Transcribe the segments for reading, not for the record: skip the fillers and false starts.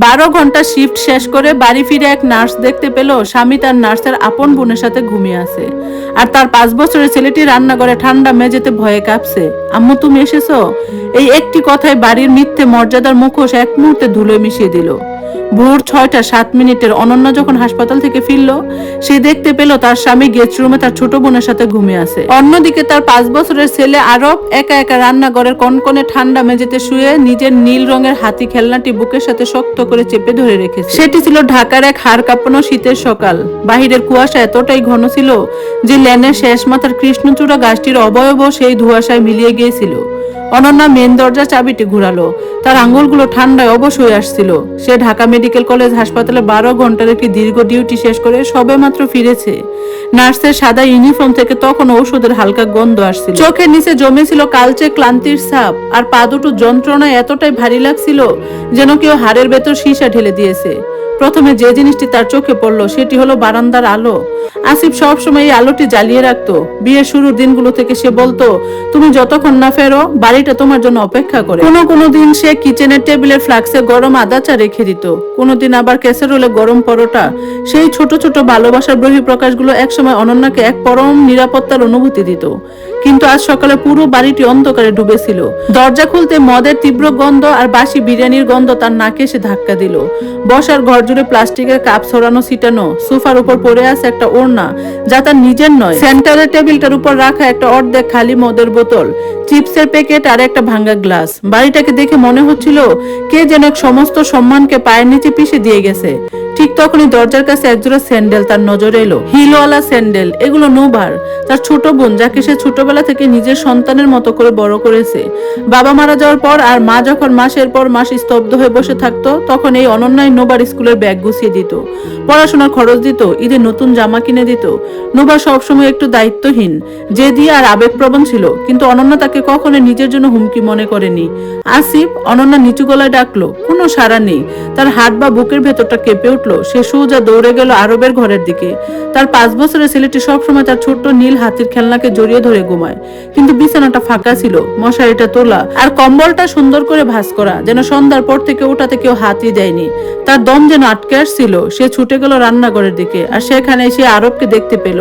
12 ঘন্টা শিফট শেষ করে বাড়ি ফিরে এক নার্স দেখতে পেল স্বামী তার নার্সের আপন বোনের সাথে ঘুমিয়ে আছে, আর তার 5 বছরের ছেলেটি রান্নাঘরে ঠান্ডা মেঝেতে ভয়ে কাঁপছে। আম্মু তুমি এসেছো? এই একটি কথায় বাড়ির মিথ্যে মর্যাদার মুখোশ এক মুহূর্তে ধুলোয় মিশিয়ে দিল। ভোর 6টা 7 মিনিটের অনন্যা যখন হাসপাতাল থেকে ফিরল, সে দেখতে পেল তার স্বামী গেস্ট রুমে তার ছোট বোনের সাথে ঘুমিয়ে আছে। অন্যদিকে তার 5 বছরের ছেলে আরব একা একা রান্নাঘরের কনকনে ঠান্ডা মেঝেতে শুয়ে নিজের নীল রঙের হাতি খেলনাটি বুকের সাথে শক্ত করে চেপে ধরে রেখেছে। সেটি ছিল ঢাকার এক হাড় কাঁপানো শীতের সকাল। বাহিরের কুয়াশা এতটাই ঘন ছিল যে লেনের শেষ মাথার কৃষ্ণচূড়া গাছটির অবয়বও সেই ধোঁয়াশায় মিলিয়ে গিয়েছিল। অনন্যা মেন দরজার চাবিটি ঘুরালো। তার আঙ্গুলগুলো ঠান্ডায় অবশ হয়ে আসছিল। সে ঢাকা মেডিকেল কলেজ হাসপাতালে 12 ঘন্টার একটি দীর্ঘ ডিউটি শেষ করে সবেমাত্র ফিরেছে। নার্সের সাদা ইউনিফর্ম থেকে তখন ঔষধের হালকা গন্ধ আসছিল। চোখের নিচে জমেছিল কালচে ক্লান্তির ছাপ, আর পা দুটো যন্ত্রণায় এতটাই ভারী লাগছিল যেন কেউ হাড়ের ভেতর সীসা ঢেলে দিয়েছে। প্রথমে যে জিনিসটি তার চোখে পড়লো সেটি হলো বারান্দার আলো। আসিফ সবসময় এই আলোটি জ্বালিয়ে রাখতো। বিয়ের শুরুর দিনগুলো থেকে সে বলতো, তুমি যতক্ষণ না ফেরো বাড়িটা তোমার জন্য অপেক্ষা করে। কোনো দিন সে কিচেনের টেবিলের ফ্লাক্সে গরম আদা চা রেখে দিত, কোনোদিন আবার ক্যাসারোলে গরম পরোটা। সেই ছোট ছোট ভালোবাসার বহিঃপ্রকাশগুলো একসময় অনন্যাকে এক পরম নিরাপত্তার অনুভূতি দিত। কিন্তু আজ সকালে পুরো বাড়িটি অন্ধকারে ডুবেছিল। দরজা খুলতে মদের তীব্র গন্ধ আর বাসি বিরিয়ানির গন্ধ তার নাকে এসে ধাক্কা দিল। বসার ঘর জুড়ে প্লাস্টিকের কাপ ছড়ানো ছিটানো, সোফার উপর পড়ে আছে একটা ওড়না যা তার নিজের নয়। সেন্টারের টেবিলটার উপর রাখা একটা অর্ধেক খালি মদের বোতল, চিপসের প্যাকেট আর একটা ভাঙা গ্লাস। বাড়িটাকে দেখে মনে হচ্ছিল কে যেন এক সমস্ত সম্মানকে পায়ের নিচে পিষে দিয়ে গেছে। ঠিক তখনই দরজার কাছে একজোড়া স্যান্ডেল তার নজরে এলো। হিলওয়ালা স্যান্ডেল। এগুলো নোভার, তার ছোট বোন, যাকে সে ছোটবেলা থেকে নিজের সন্তানের মতো করে বড় করেছে। বাবা মারা যাওয়ার পর আর মা যখন মাসের পর মাস স্তব্ধ হয়ে বসে থাকতো, তখন এই অনন্যায় নোবার স্কুলের ব্যাগ গুছিয়ে দিত, পড়াশোনার খরচ দিত, ঈদের নতুন জামা কিনে দিত। নোবা সবসময় একটু দায়িত্বহীন, জেদি আর আবেগপ্রবণ ছিল, কিন্তু অনন্যা তাকে কখনো নিজের জন্য হুমকি মনে করেনি। আসিফ, অনন্যা নিচু গলায় ডাকলো। কোনো সাড়া নেই। তার হাত বা বুকের ভেতরটা কেঁপে উঠলো। সে সোজা দৌড়ে গেল আরবের ঘরের দিকে। তার 5 বছরের ছেলেটি সবসময় তার ছোট্ট নীল হাতির খেলনাকে জড়িয়ে ধরে ঘুমায়, কিন্তু বিছানাটা ফাঁকা ছিল, মশারিটা তোলা, আর কম্বলটা সুন্দর করে ভাঁজ করা, যেন সন্ধ্যার পর থেকে ওটাতে কেউ হাতই দেয়নি। তার দম যেন আটকে আসছিল। সে ছুটে গেল রান্নাঘরের দিকে, আর সেখানে সে আরবকে দেখতে পেল।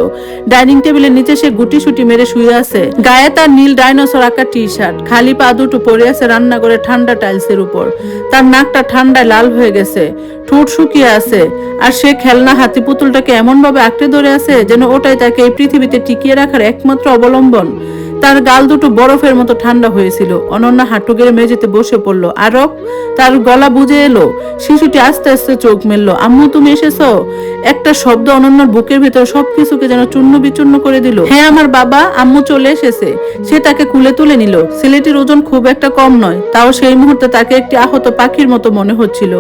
ডাইনিং টেবিলের নিচে সে গুটি মেরে শুয়ে আছে। গায়ে তার নীল ডাইনোসর আঁকা টি শার্ট, খালি পা দুটো পড়ে আছে রান্নাঘরের ঠান্ডা টাইলসের উপর। তার নাকটা ঠান্ডায় লাল হয়ে গেছে, ঠোঁট শুকিয়ে আছে, আর সে খেলনা হাতি পুতুলটাকে এমন ভাবে আঁকড়ে ধরে আছে যেন ওটাই তাকে এই পৃথিবীতে টিকিয়ে রাখার একমাত্র অবলম্বন। তার গাল দুটো বরফের মতো ঠান্ডা হয়েছিল। অনন্যা হাঁটু গেড়ে মেঝেতে বসে পড়ল। আরব, তার গলা বুঝে এলো। শিশুটি আস্তে আস্তে চোখ মেলল। আম্মু তুমি এসেছো? একটা শব্দ অনন্যার বুকের ভেতর সবকিছুকে যেন চূর্ণ বিচূর্ণ করে দিল। হ্যাঁ আমার বাবা, আম্মু চলে এসেছে। সে তাকে কুলে তুলে নিল। ছেলেটির ওজন খুব একটা কম নয়, তাও সেই মুহূর্তে তাকে একটি আহত পাখির মতো মনে হচ্ছিল।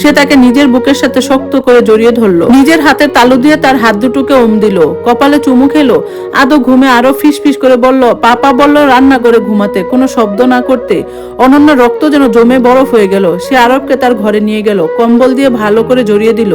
সে তাকে নিজের বুকের সাথে শক্ত করে জড়িয়ে ধরলো। নিজের হাতের তালু দিয়ে তার হাত দুটোকে ওম দিল, কপালে চুমু খেলো। আদো ঘুমে আরো ফিস করে বলল, পাপা বলল রান্না করে ঘুমাতে, কোনো শব্দ না করতে। অনন্য রক্ত যেন জমে বরফ হয়ে গেল। সে আরবকে তার ঘরে নিয়ে গেল, কম্বল দিয়ে ভালো করে জড়িয়ে দিল,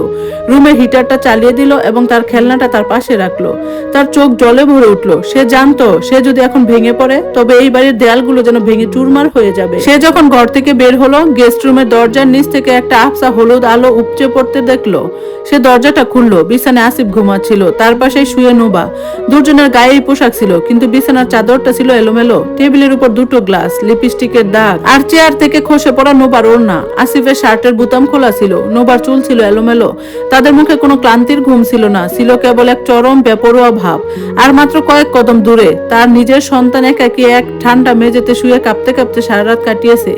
রুমের হিটারটা চালিয়ে দিল এবং তার খেলনাটা তার পাশে রাখলো। তার চোখ জলে ভরে উঠলো। সে জানতো সে যদি এখন ভেঙে পড়ে তবে এই বাড়ির দেয়ালগুলো যেন ভেঙে চুরমার হয়ে যাবে। সে যখন ঘর থেকে বের হলো, গেস্ট রুমের দরজার নিচ থেকে একটা আবছা হলুদ আলো উপচে পড়তে দেখলো। সে দরজাটা খুললো। বিছানায় আসিফ ঘুমাচ্ছিল, তার পাশে শুয়ে নোবা। দুজনের গায়েই পোশাক ছিল, কিন্তু বিছানার চাদরটা ছিল এলোমেলো। টেবিলের উপর দুটো গ্লাস, লিপস্টিকের দাগ, আর চেয়ার থেকে খসে পড়া নোবার ওড়না। আসিফের শার্টের বুতাম খোলা ছিল, নোবার চুল ছিল এলোমেলো। তাদের মুখে কোনো ক্লান্তির ঘুম ছিল না, ছিল কেবল এক চরম বেপরোয়া ভাব। আর মাত্র কয়েক কদম দূরে তার নিজের সন্তান একাকী এক ঠান্ডা মেঝেতে শুয়ে কাঁপতে কাঁপতে সারা রাত কাটিয়েছে।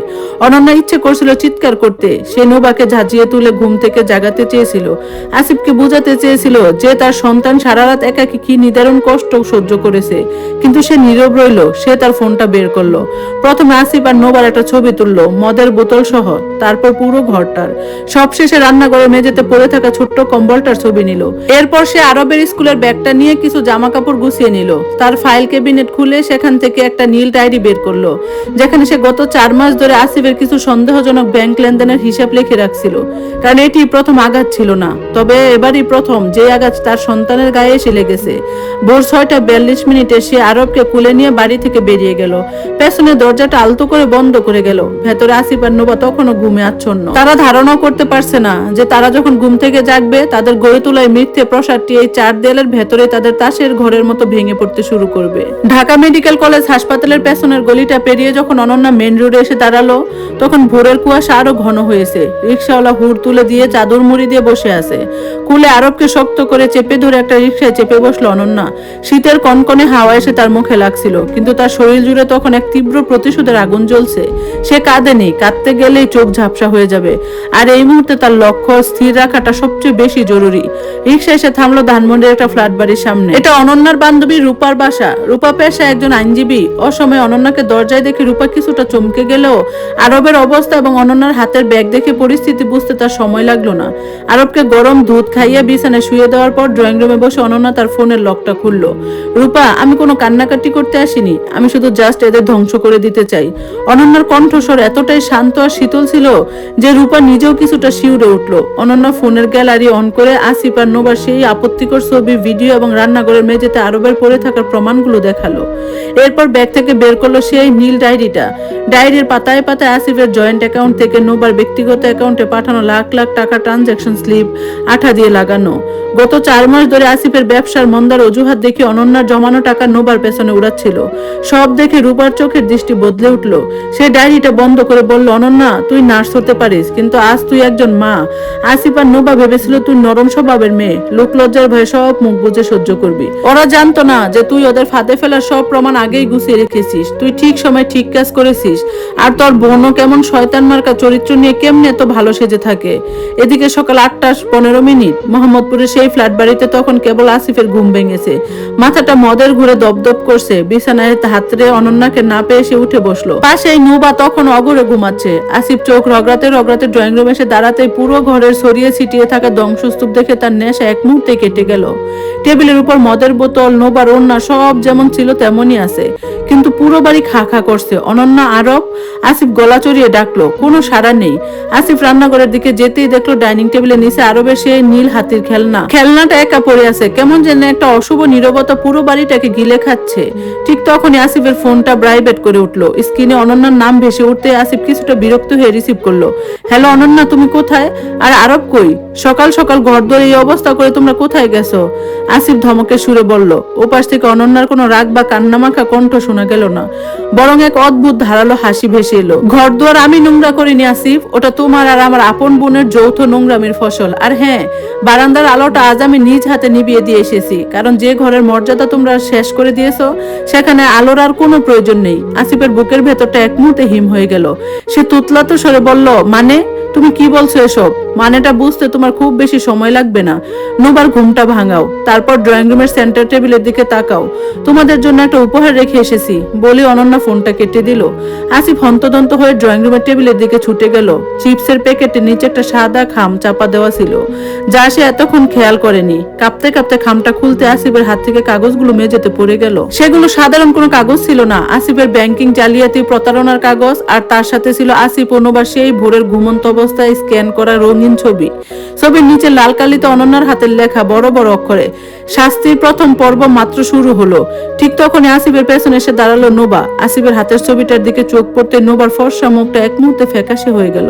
অনন্যা ইচ্ছে করছিল চিৎকার করতে। সে নোবাকে ঝাঁঝিয়ে তুলে ঘুম থেকে জাগাতে চেয়েছিল, আসিফকে বুঝাতে চেয়েছিল যে তার সন্তান সারা রাত একাকী কি নিদারুণ কষ্ট সহ্য করেছে, কিন্তু সে নীরব রইল। সে তার ফোনটা বের করলো। প্রথমে আসিফ আর নোবার একটা ছবি তুললো, মদের বোতল সহ, তারপর পুরো ঘরটার। সবশেষে রান্নাঘরে মেঝেতে পড়ে থাকা ছোট্ট কম্বলটার ছবি নিল। এরপর সে আরবের স্কুলের ব্যাগটা নিয়ে কিছু জামা কাপড় গুছিয়ে নিল। তার ফাইল ক্যাবিনেট খুলে সেখান থেকে একটা নীল ডায়েরি বের করলো, যেখানে সে গত 4 মাস ধরে আসিফের কিছু সন্দেহজনক ব্যাংক লেনদেনের হিসাব লিখে রাখছিল। কারণ এটি প্রথম আঘাত ছিল না, তবে এবারই প্রথম যে আঘাত তার সন্তানের গায়ে এসে লেগেছে। ভোর 6টা 42 মিনিটে সে আরবকে কুলে নিয়ে বাড়ি থেকে বেরিয়ে গেল। পেছনের দরজাটা আলতো করে বন্ধ করে গেল। ভেতরে আসিফ আর নোভা তখনও ঘুমে আচ্ছন্ন। তারা ধারণাও করতে পারছে না যে তারা যখন ঘুম থেকে জাগবে তাদের গড়ে তোলা মিথ্যে প্রসাদটি এই 4 দেয়ালের ভেতরে তাদের তাসের ঘরের মতো ভেঙে পড়তে শুরু করবে। ঢাকা মেডিকেল কলেজ হাসপাতালের পেছনের গলিটা পেরিয়ে যখন অনন্যা মেন রোডে এসে দাঁড়ালো তখন ভোরের কুয়াশা আরো ঘন হয়েছে। রিক্সাওয়ালা হুড় তুলে দিয়ে চাদর মুড়ি দিয়ে বসে আছে। কুলে আরবকে শক্ত করে চেপে ধরে একটা রিক্সায় চেপে বসলো অনন্যা। শীতের কনকনে হাওয়া এসে তার মুখে লাগছিল, কিন্তু তার শরীর জুড়ে তখন এক তীব্র প্রতিশোধের আগুন জ্বলছে। সে কাঁদেনি, কাঁদতে গেলেই চোখ ঝাপসা হয়ে যাবে। আর এই মুহূর্তে তার লক্ষ্য স্থির রাখাটা সবচেয়ে বেশি জরুরি। রিক্সা এসে থামলো ধানমন্ডির একটা ফ্ল্যাট বাড়ির সামনে। এটা অনন্যার বান্ধবী রূপার বাসা। রূপা পেশা একজন আইনজীবী। অসময়ে অনন্যাকে দরজায় দেখে রূপা কিছুটা চমকে গেলেও আরবের অবস্থা এবং অনন্যার হাতের ব্যাগ দেখে পরিস্থিতি বুঝতে তার সময় লাগলো না। আরবকে গরম দুধ খাইয়ে বিছানায় শুয়ে দেওয়ার পর ড্রয়িং রুমে বসে অনন্যা তার ফোনের লকটা খুললো। রূপা, আমি কোনো কান্নাকাটি করতে আসিনি, আমি শুধু জাস্ট এদের ধ্বংস করে দিতে চাই। অনন্যার কণ্ঠস্বর এতটাই শান্ত আর শীতল ছিল যে রূপা নিজেও কিছুটা শিউরে উঠলো। অনন্যা ফোনের গ্যালারি অন করে আসিফ আর নোবার সেই আপত্তিকর ছবি, ভিডিও এবং রান্নাঘরের মেঝেতে আরবের পড়ে থাকার প্রমাণগুলো দেখালো। এরপর ব্যাগ থেকে বের করলো সেই নীল ডায়েরিটা। ডায়েরির পাতায় পাতায় আসিফের জয়েন্ট অ্যাকাউন্ট থেকে নোবার ব্যক্তিগত অ্যাকাউন্টে পাঠানো লাখ লাখ টাকা ট্রানজাকশন স্লিপ আঠা দিয়ে লাগানো। গত 4 মাস ধরে আসিফের ব্যবসার মন্দার অজুহাত দেখে অনন্যার জমানো টাকা নোবার পেছনে উড়াচ্ছিল। সব দেখে রূপার চোখের দৃষ্টি বদলে উঠলো। সে ডায়েরিটা বন্ধ করে বলল, অনন্যা, তুই নার্স হতে পারিস, কিন্তু আজ তুই একজন মা। আসিফ আর নোবা ভেবেছিল তুই নরম স্বভাবের মেয়ে, লোক লজ্জার ভয়ে সব মুখ বুজে সহ্য করবি। ওরা জানতো না যে তুই ওদের ফাঁদে ফেলার সব প্রমাণ আগেই গুছিয়ে রেখেছিস। তুই ঠিক সময় ঠিক কাজ করেছিস। আর তোর বোনও কেমন শয়তান মার্কা চরিত্র নিয়ে কেমনে এত ভালো সেজে থাকে। এদিকে সকাল 8:15 মোহাম্মদপুরের সেই ফ্ল্যাট বাড়িতে তখন কেবল আসিফের ঘুম ভেঙেছে। মাথাটা মদের ঘুরে দপদপ করছে। বিছানায় হাতরে অনন্যাকে না পেয়ে সে উঠে বসলো। পাশেই নুবা তখন অগরে ঘুমাচ্ছে। আসিফ চোখ রগড়াতে রগড়াতে ড্রয়িং রুমে এসে দাঁড়াতেই পুরো ঘরের ছড়িয়ে ছিটিয়ে থাকা ধ্বংসস্তূপ দেখে তার নেশা এক মুহূর্তে কেটে গেল। টেবিলের উপর মদের বোতল, নোবার ওড়না সব যেমন ছিল তেমনই আছে, কিন্তু পুরো বাড়ি খা খা করছে। অনন্যা, আরব। আসিফ গলা চড়িয়ে ডাকলো, কোনো সাড়া নেই। আসিফ রান্নাঘরের দিকে যেতেই দেখলো ডাইনিং টেবিলের নিচে আরবের সেই নীল হাতির খেলনাটা একা পড়ে আছে। কেমন যেন একটা অশুভ নীরবতা পুরো বাড়িটাকে গিলে খাচ্ছে। ঠিক তখনই আসিফের ফোনটা ভাইব্রেট করে উঠলো। স্ক্রিনে অনন্যার নাম ভেসে উঠতে আসিফ কিছুটা বিরক্ত হয়ে রিসিভ করলো। হ্যালো অনন্যা, তুমি কোথায়? আর আরব কই? সকাল সকাল ঘর ধরে এই অবস্থা করে তোমরা কোথায় গেছো? আসিফ ধমকে সুরে বলল। ওপাশ থেকে অনন্যার কোনো রাগ বা কান্নামাখা কণ্ঠ শোনা গেল না, বরং এক অদ্ভুত ধারালো হাসি ভেসে এলো। ঘর দুয়ার আমি নোংরা করিনি আসিফ, ওটা তোমার আর আমার আপন বোনের যৌথ নোংরামির ফসল। আর হ্যাঁ, বারান্দার আলোটা আজ আমি নিজ হাতে নিভিয়ে দিয়ে এসেছি, কারণ যে ঘরের মর্যাদা তোমরা শেষ করে দিয়েছো সেখানে আলোর আর কোনো প্রয়োজন নেই। আসিফের বুকের ভেতরটা এক মুহূর্তে হিম হয়ে গেল। সে তুতলাতো স্বরে বলল, মানে তুমি কি বলছো এসব? মানেটা বুঝতে তোমার খুব বেশি সময় লাগবে না। নোবার ঘুমটা ভাঙাও, তারপর ড্রয়িং রুমের সেন্টার টেবিলের দিকে তাকাও। তোমাদের জন্য একটা উপহার রেখে এসেছি বলে অনন্যা ফোনটা কেটে দিল। আসিফ হন্তদন্ত হয়ে ড্রয়িং রুমের টেবিলের দিকে ছুটে গেল। চিপসের প্যাকেটের নিচে একটা সাদা খাম চাপা দেওয়া ছিল, যা সে এতক্ষণ খেয়াল করেনি। কাঁপতে কাঁপতে খামটা খুলতে আসিফের হাত থেকে কাগজগুলো মেঝেতে পড়ে গেল। সেগুলো সাধারণ কোনো কাগজ ছিল না, আসিফের ব্যাংকিং জালিয়াতি প্রতারণার কাগজ। আর তার সাথে ছিল আসিফ ও নোবার সেই ভোরের ঘুমন্ত অবস্থায় স্ক্যান করা রঙিন ছবি। ছবির নিচে লাল কালিতে অনন্যার হাতের লেখা বড় বড় অক্ষরে, শাস্তির প্রথম পর্ব মাত্র শুরু হলো। ঠিক তখনই আসিফের পেছনে এসে দাঁড়ালো নোবা। আসিফের হাতের ছবিটার দিকে চোখ পড়তে নোবার ফর্সা মুখটা এক মুহূর্তে ফ্যাকাশে হয়ে গেল।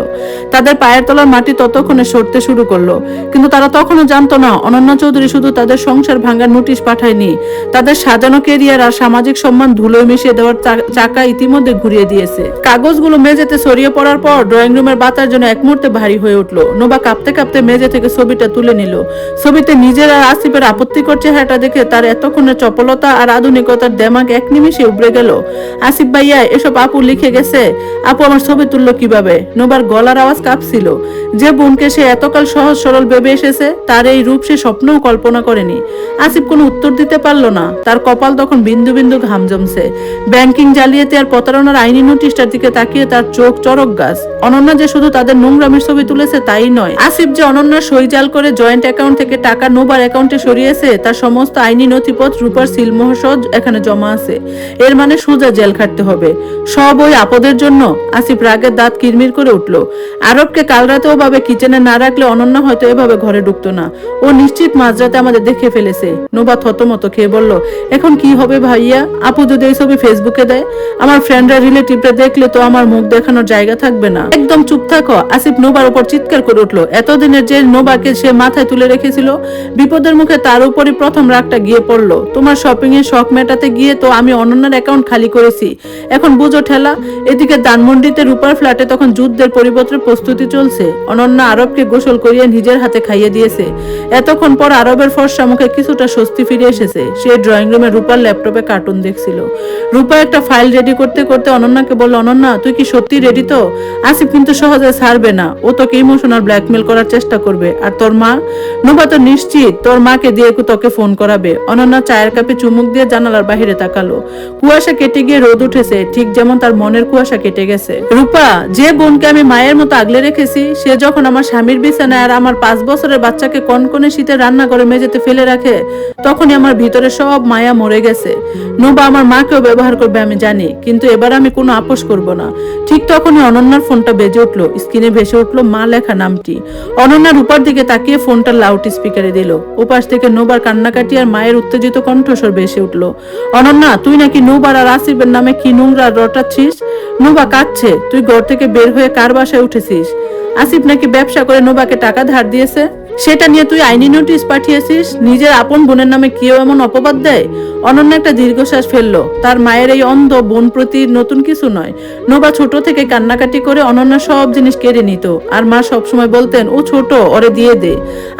তাদের পায়ের তলার মাটি ততক্ষণে সরতে শুরু করলো, কিন্তু তারা তখনও জানতো না অনন্যা চৌধুরী শুধু তাদের সংসার ভাঙার নোটিশ পাঠায়নি, তাদের সাজানো কেরিয়ার আর সামাজিক সম্মান ধুলোয় মিশিয়ে দেওয়ার চাকা ইতিমধ্যে ঘুরিয়ে দিয়েছে। কাগজগুলো মেঝেতে ছড়িয়ে পড়ার পর ড্রয়িং রুমের বাতার জন্য এক মুহূর্তে ভারী হয়ে উঠলো। নোবা কাঁপতে কাঁপতে মেঝে থেকে ছবিটা তুলে নিল। ছবিতে নিজের আর আসিফের আপত্তিকর চেহারাটা দেখে তার এতক্ষণের চপলতা আর আধুনিকতার দেমাগ এক নিমিষে উবড়ে গেল। আসিফ ভাইয়া, এসব আপু লিখে গেছে? আপু আমার ছবি তুললো কিভাবে? নোবার গলার আওয়াজ কাঁপছিল। যে বোনকে সে এতকাল সহজ সরল ভেবে এসেছে, তার এই রূপ সে স্বপ্নও কল্পনা করেনি। আসিফ কোনো উত্তর দিতে পারল না। তার কপাল তখন বিন্দু বিন্দু ঘাম জমছে। ব্যাংকিং জালিয়াতি আর প্রতারণার আইনি নোটিশটার দিকে তাকিয়ে তার চোখ চরক গাছ। অনন্যা যে শুধু তাদের নোংরামির ছবি তুলেছে তাই নয়, আসিফ যে অনন্যার সই জাল করে জয়েন্ট অ্যাকাউন্ট থেকে টাকা নোবার অ্যাকাউন্টে সরিয়েছে তার সমস্ত আইনি নথিপত্র রূপার সিলমোহর সহ এখানে জমা আছে। এর মানে সোজা জেল খাটতে হবে। সব ওই আপদের জন্য। আসিফ রাগের দাঁত কিরমির করে উঠল। আরবকে কাল রাতে ওভাবে কিচেনে না রাখলে অনন্যা হয়তো এভাবে ঘরে ঢুকতো না। ও নিশ্চিত মাঝরাতে আমাদের দেখে ফেলেছে। নোবা থতমত খেয়ে বলল, এখন কি হবে ভাইয়া? আপু যদি এই ছবি ফেসবুকে দেয়, আমার ফ্রেন্ডরা রিলেটিভরা দেখলে তো আমার মুখ দেখানোর জায়গা থাকবে না। একদম চুপ থাকো। আসিফ নোবার উপর চিৎকার করে উঠলো। এতদিনের যে নোবাকে সে মাথায় তুলে রেখেছিল, বিপদের মুখে তার উপরই প্রথম রাগটা গিয়ে পড়লো। তোমার শপিং এর শখ মেটাতে গিয়ে তো আমি অনন্যার অ্যাকাউন্ট খালি করেছি, এখন বুঝো ঠেলা। এদিকে ধানমন্ডিতে রূপার ফ্ল্যাটে তখন যুদ্ধের পরিবর্তে প্রস্তুতি চলছে। অনন্যা আরবকে গোসল করিয়ে নিজের হাতে খাইয়ে দিয়েছে। এতক্ষণ পর আরবের ফর্সা মুখে কিছুটা স্বস্তি ফিরে এসেছে। সে ড্রয়িং রুমে রূপার ল্যাপটপে কার্টুন দেখছিল। রূপা একটা ফাইল রেডি করতে করতে অনন্যাকে বলল, অনন্যা তুই কি সত্যি রেডি তো? আসিফ কিন্তু সহজে ছাড়বে না। ও তোকে ইমোশনাল ব্ল্যাকমেল করার চেষ্টা করবে। আর তোর মা? নোবা তো নিশ্চিত তোর মাকে দিয়ে তোকে ফোন করাবে। অনন্যা চায়ের কাপে চুমুক দিয়ে জানালার বাহিরে তাকালো। কুয়াশা কেটে গিয়ে রোদ উঠেছে, ঠিক যেমন তার মনের কুয়াশা কেটে গেছে। রূপা, যে বোনকে আমি মায়ের মতো আগলে রেখেছি, সে যখন আমার স্বামীর বিছানায় আর আমার 5 বছরের বাচ্চাকে কনকনে শীতে রান্না করে মেঝেতে ফেলে রাখে, তখনই আমার ভিতরে সব মায়া মরে গেছে। নোবা আমার মাকেও ব্যবহার করবে আমি জানি, কিন্তু এবার আমি কোনো আপোষ করব না। ঠিক তখনই অনন্যার ফোনটা বেজে উঠলো। স্ক্রিনে ভেসে উঠলো মা লেখা নামটি। অনন্যা রূপার দিকে তাকিয়ে ফোনটা লাউড স্পিকারে দিল। ওপাশ থেকে নোবার কান্নাকাটি আর মায়ের উত্তেজিত কণ্ঠস্বর ভেসে উঠলো। অনন্যা, তুই নাকি নোবার আর আসিফের নামে কি নোংরা রটাচ্ছিস? নোবা কাঁদছে। তুই ঘর থেকে বের হয়ে কার বাসায় উঠেছিস? আসিফ নাকি ব্যবসা করে নোবাকে টাকা ধার দিয়েছে, সেটা নিয়ে তুই আইনি নোটিশ পাঠিয়েছিস। নিজের আপন বোনের নামে কেউ এমন অপবাদ দেয়? অনন্যা একটা দীর্ঘশ্বাস ফেললো। তার মায়ের এই অন্ধ বোন প্রতি নতুন কিছু নয়। নোবা ছোট থেকে কান্নাকাটি করে অনন্যা সব জিনিস কেড়ে নিত, আর মা সবসময় বলতেন ও ছোট, ওরে দিয়ে দে।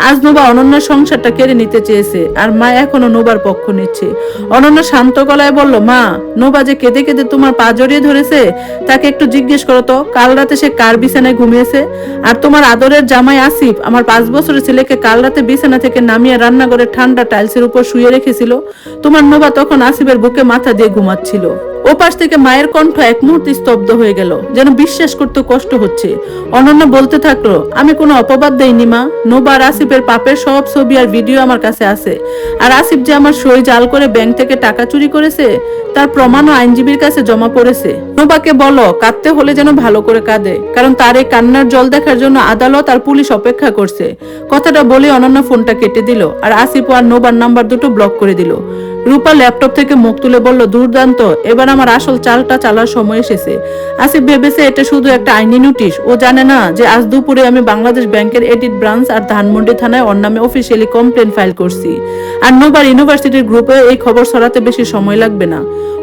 আজ নোবা অনন্যার সংসারটা কেড়ে নিতে চেয়েছে, আর মা এখনো নোবার পক্ষ নিচ্ছে। অনন্যা শান্ত গলায় বলল, মা, নোবা যে কেঁদে কেঁদে তোমার পা জড়িয়ে ধরেছে, তাকে একটু জিজ্ঞেস করো তো কাল রাতে সে কার বিছানায় ঘুমিয়েছে। আর তোমার আদরের জামাই আসিফ আমার 5 বছরের ছেলেকে কাল রাতে বিছানা থেকে নামিয়ে রান্নাঘরে ঠান্ডা টাইলসের উপর শুয়ে রেখেছিল। তোমার নোবা তখন আসিফের বুকে মাথা দিয়ে ঘুমাচ্ছিল। ওপাশ থেকে মায়ের কণ্ঠ এক মুহূর্তে স্তব্ধ হয়ে গেল, যেন বিশ্বাস করতে কষ্ট হচ্ছে। অনন্যা বলতে থাকলো, আমি কোনো অপবাদ দেইনি মা। নোবা আর আসিফের পাপের সব ছবি আর ভিডিও আমার কাছে আছে। আর আসিফ যে আমার সই জাল করে ব্যাংক থেকে টাকা চুরি করেছে, তার প্রমাণও আইনজীবীর কাছে জমা পড়েছে। নোবাকে বলো কাঁদতে হলে যেন ভালো করে কাঁদে, কারণ তার এই কান্নার জল দেখার জন্য আদালত আর পুলিশ অপেক্ষা করছে। কথাটা বলে অনন্যা ফোনটা কেটে দিল, আর আসিফ আর নোবার নাম্বার দুটো ব্লক করে দিল। রূপা ল্যাপটপ থেকে মুখ তুলে বলল, দুর্দান্ত, এবার আমার আসল চালটা চালার সময় এসেছে। আসিফ ভেবেছে এটা শুধু একটা আইনি নোটিশ। ও জানে না যে আজ দুপুরে আমি বাংলাদেশ ব্যাংকের এডিট ব্রাঞ্চ আর ধানমন্ডি থানায় ওর নামে অফিসিয়ালি কমপ্লেন ফাইল করছি। আর নোবার ইউনিভার্সিটির গ্রুপে এই খবর ছড়াতে বেশি সময় লাগবে না।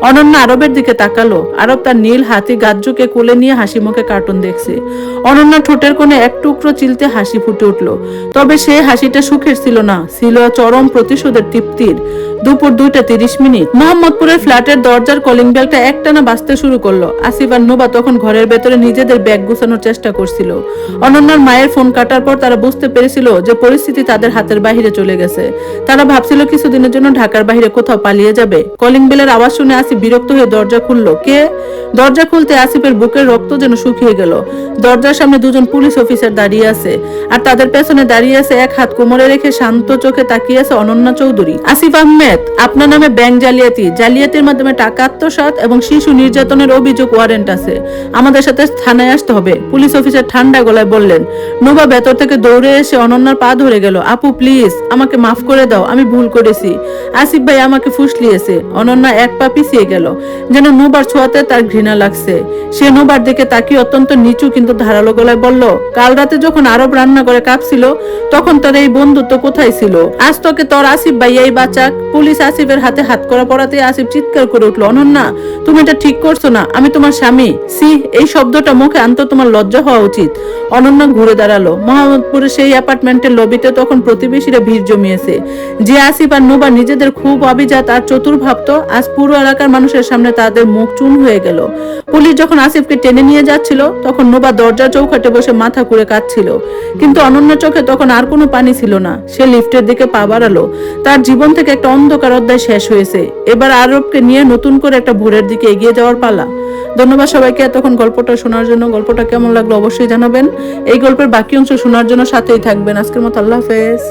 অনন্যা আরবের দিকে তাকালো। আরব তার নীল হাতি গাজ্জুকে কোলে নিয়ে হাসি মুখে কার্টুন দেখছে। অনন্যা ঠোঁটের কোণে এক টুকরো চিলতে হাসি ফুটে উঠলো। তবে সে হাসিটা সুখের ছিল না, ছিল চরম প্রতিশোধের তৃপ্তির। দুপুর 2:30 মোহাম্মদপুরের ফ্ল্যাটের দরজার কলিং বেলটা একটানা বাজতে শুরু করলো। আসিফ আর নোবা তখন ঘরের ভেতরে নিজেদের ব্যাগ গুছানোর চেষ্টা করছিল। অনন্যার মায়ের ফোন কাটার পর তারা বুঝতে পেরেছিল যে পরিস্থিতি তাদের হাতের বাইরে চলে গেছে। তারা ভাবছিল কিছুদিনের জন্য ঢাকার বাইরে কোথাও পালিয়ে যাবে। কলিং বেলের আওয়াজ শুনে আসিফ বিরক্ত হয়ে দরজা খুললো। কে? দরজা খুলতে আসিফের বুকের রক্ত যেন শুকিয়ে গেল। দরজার সামনে দুজন পুলিশ অফিসার দাঁড়িয়ে আছে, আর তাদের পেছনে দাঁড়িয়ে আছে এক হাত কোমরে রেখে শান্ত চোখে তাকিয়ে আছে অনন্যা চৌধুরী। আসিফ আহমেদ, আপনার নামে ব্যাংক জালিয়াতির মাধ্যমে টাকা আত্মসাৎ এবং শিশু নির্যাতনের অভিযোগ ওয়ারেন্ট আছে। আমাদের সাথে থানায় আসতে হবে, পুলিশ অফিসার ঠান্ডা গলায় বললেন। নোবা ভেতর থেকে দৌড়ে এসে অনন্যার পা ধরে গেল। আপু প্লিজ, আমাকে মাফ করে দাও, আমি ভুল করেছি। আসিফ ভাই আমাকে ফুসলিয়েছে। অনন্যা এক পা পিছিয়ে গেল, যেন নোবার ছোঁয়াতে তার ঘৃণা লাগছে। সে নোবার দিকে তাকিয়ে অত্যন্ত নিচু কিন্তু ধারালো গলায় বলল, কাল রাতে যখন আরব রান্না করে কাঁপছিল, তখন তোর এই বন্ধুত্ব কোথায় ছিল? আজ তোকে তোর আসিফ ভাইয়াই বাঁচাক। পুলিশ আসিফের হাতে হাত করা পড়াতে আসিফ চিৎকার করে উঠল, অনন্যা তুমি এটা ঠিক করছো না, আমি তোমার স্বামী। সি, এই শব্দটা মুখে আনতে তোমার লজ্জা হওয়া উচিত। অনন্যা ঘুরে দাঁড়ালো। মোহাম্মদপুরের সেই অ্যাপার্টমেন্টের লবিতে তখন প্রতিবেশীরা ভিড় জমিয়েছে। যে আসিফ আর নোবা নিজেদের খুব অভিজাত আর চতুর ভাবত, আজ পুরো এলাকার মানুষের সামনে তাদের মুখ চুন হয়ে গেল। পুলিশ যখন আসিফকে টেনে নিয়ে যাচ্ছিল, তখন নোবা দরজার চৌকাঠে বসে মাথা কুড়ে কাঁদছিল। কিন্তু অনন্যার চোখে তখন আর কোনো পানি ছিল না। সে লিফটের দিকে পা বাড়ালো। তার জীবন থেকে একটা অন্ধকার অধ্যায় শেষ হয়েছে। এবার আরবকে নিয়ে নতুন করে একটা ভোরের দিকে এগিয়ে যাওয়ার পালা। ধন্যবাদ সবাইকে এতক্ষণ গল্পটা শোনার জন্য। গল্পটা কেমন লাগলো অবশ্যই জানাবেন। এই গল্পের বাকি অংশ শোনার জন্য সাথেই থাকবেন। আজকের মতো আল্লাহ হাফেজ।